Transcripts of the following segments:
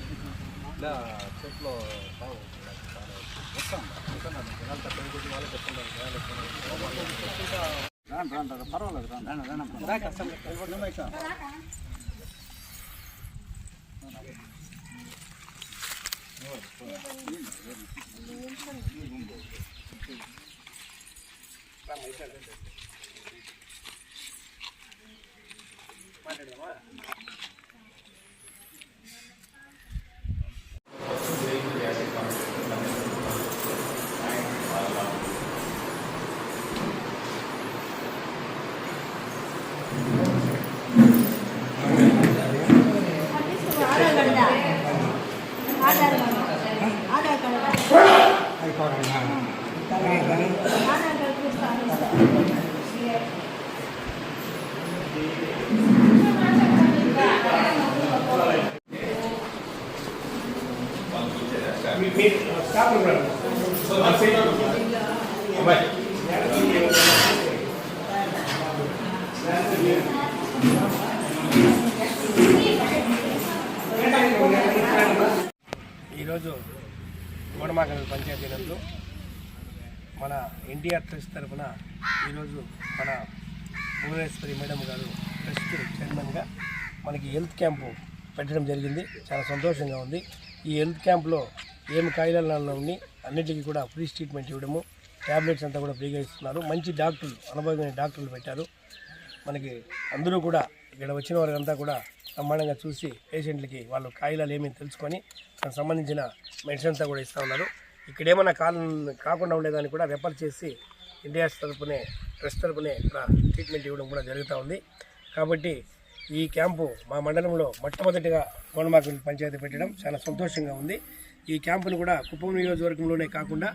ఇలా చెట్లో వస్తాం పర్వాలేదు మాట్లాడదామా? ఈరోజు గోడమాకల్ పంచాయతీ నందు మన ఎన్టీఆర్ ట్రస్ట్ తరఫున ఈరోజు మన భువనేశ్వరి మేడం గారు ట్రస్ట్ చైర్మన్గా మనకి హెల్త్ క్యాంపు పెట్టడం జరిగింది. చాలా సంతోషంగా ఉంది. ఈ హెల్త్ క్యాంప్లో ఏమి కాయిలలో ఉండి అన్నిటికీ కూడా ఫ్రీ ట్రీట్మెంట్ ఇవ్వడము, ట్యాబ్లెట్స్ అంతా కూడా ఫ్రీగా ఇస్తున్నారు. మంచి డాక్టర్లు, అనుభవమైన డాక్టర్లు పెట్టారు. మనకి అందరూ కూడా ఇక్కడ వచ్చిన వారంతా కూడా బ్రహ్మాండంగా చూసి పేషెంట్లకి వాళ్ళు కాయిలాలు ఏమీ తెలుసుకొని దానికి సంబంధించిన మెడిసిన్ అంతా కూడా ఇస్తూ ఉన్నారు. ఇక్కడ ఏమన్నా కాకుండా ఉండేదాన్ని కూడా రెఫర్ చేసి ఇండియా తరపునే ట్రస్ట్ తరపునే ఇక్కడ ట్రీట్మెంట్ ఇవ్వడం కూడా జరుగుతూ ఉంది. కాబట్టి ఈ క్యాంపు మా మండలంలో మొట్టమొదటిగా గోడమాకల్ పంచాయతీ పెట్టడం చాలా సంతోషంగా ఉంది. ఈ క్యాంపును కూడా కుప్పం నియోజకవర్గంలోనే కాకుండా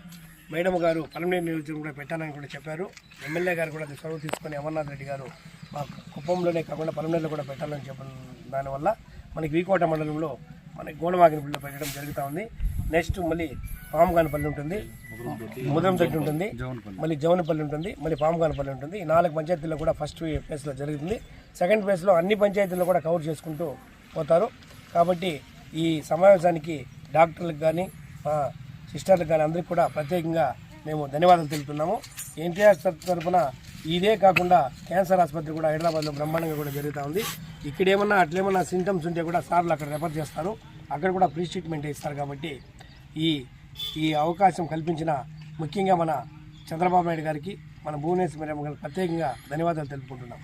మేడం గారు పలమనేరు నియోజకవర్గం కూడా పెట్టాలని కూడా చెప్పారు. ఎమ్మెల్యే గారు కూడా చొరవ తీసుకొని అమర్నాథ్ రెడ్డి గారు మా కుప్పంలోనే కాకుండా పలమనేరులో కూడా పెట్టాలని చెప్పిన దానివల్ల మనకి వీకోట మండలంలో మనకి గోడమాకల్లో పెట్టడం జరుగుతూ ఉంది. నెక్స్ట్ మళ్ళీ పాముగానపల్లి ఉంటుంది, ముదంతట్టు ఉంటుంది, మళ్ళీ జవనపల్లి ఉంటుంది, మళ్ళీ పాముగానపల్లి ఉంటుంది. ఈ 4 పంచాయతీల్లో కూడా ఫస్ట్ ఫేజ్లో జరుగుతుంది. సెకండ్ ఫేజ్లో అన్ని పంచాయతీల్లో కూడా కవర్ చేసుకుంటూ పోతారు. కాబట్టి ఈ సమావేశానికి డాక్టర్లకు కానీ సిస్టర్లకు కానీ అందరికీ కూడా ప్రత్యేకంగా మేము ధన్యవాదాలు తెలుపుతున్నాము. ఎన్టీఆర్ తరఫున ఇదే కాకుండా క్యాన్సర్ ఆసుపత్రి కూడా హైదరాబాద్లో బ్రహ్మాండంగా కూడా జరుగుతూ ఉంది. ఇక్కడ ఏమన్నా అట్లేమన్నా సింటమ్స్ ఉంటే కూడా సార్లు అక్కడ రెఫర్ చేస్తారు, అక్కడ కూడా ఫ్రీ ట్రీట్మెంట్ ఇస్తారు. కాబట్టి ఈ అవకాశం కల్పించిన ముఖ్యంగా మన చంద్రబాబు నాయుడు గారికి, మన భువనేశ్వరి మేడం గారికి ప్రత్యేకంగా ధన్యవాదాలు తెలుపుకుంటున్నాం.